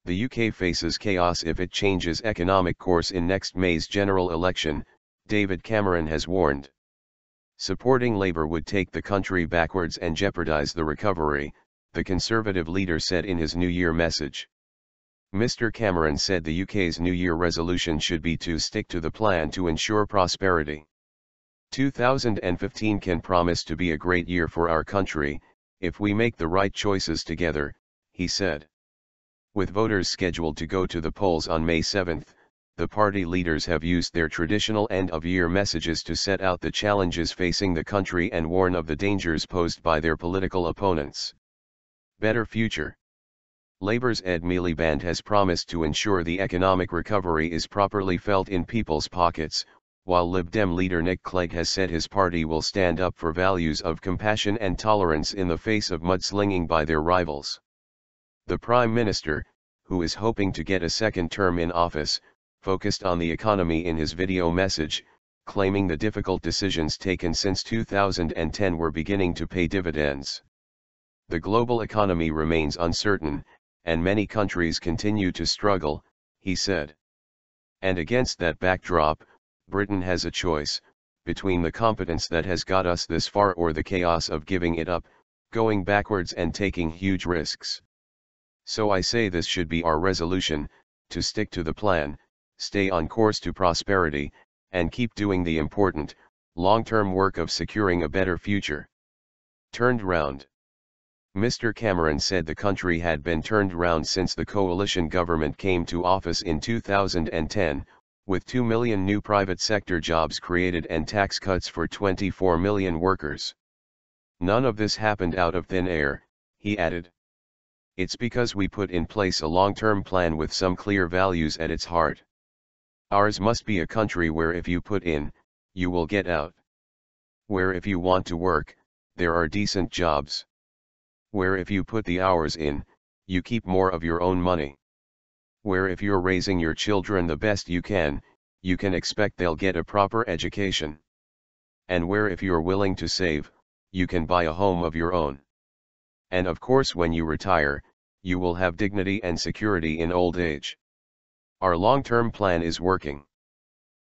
The UK faces chaos if it changes economic course in next May's general election, David Cameron has warned. Supporting Labour would take the country backwards and jeopardise the recovery, the Conservative leader said in his New Year message. Mr Cameron said the UK's New Year resolution should be to stick to the plan to ensure prosperity. 2015 can promise to be a great year for our country, if we make the right choices together, he said. With voters scheduled to go to the polls on May 7, the party leaders have used their traditional end-of-year messages to set out the challenges facing the country and warn of the dangers posed by their political opponents. Better future. Labour's Ed Miliband has promised to ensure the economic recovery is properly felt in people's pockets, while Lib Dem leader Nick Clegg has said his party will stand up for values of compassion and tolerance in the face of mudslinging by their rivals. The Prime Minister, who is hoping to get a second term in office, focused on the economy in his video message, claiming the difficult decisions taken since 2010 were beginning to pay dividends. The global economy remains uncertain, and many countries continue to struggle, he said. And against that backdrop, Britain has a choice, between the competence that has got us this far or the chaos of giving it up, going backwards and taking huge risks. So I say this should be our resolution, to stick to the plan, stay on course to prosperity, and keep doing the important, long-term work of securing a better future. Turned round. Mr Cameron said the country had been turned round since the coalition government came to office in 2010, with 2 million new private sector jobs created and tax cuts for 24 million workers. None of this happened out of thin air, he added. It's because we put in place a long-term plan with some clear values at its heart. Ours must be a country where if you put in, you will get out. Where if you want to work, there are decent jobs. Where if you put the hours in, you keep more of your own money. Where if you're raising your children the best you can expect they'll get a proper education. And where if you're willing to save, you can buy a home of your own. And of course when you retire, you will have dignity and security in old age. Our long-term plan is working.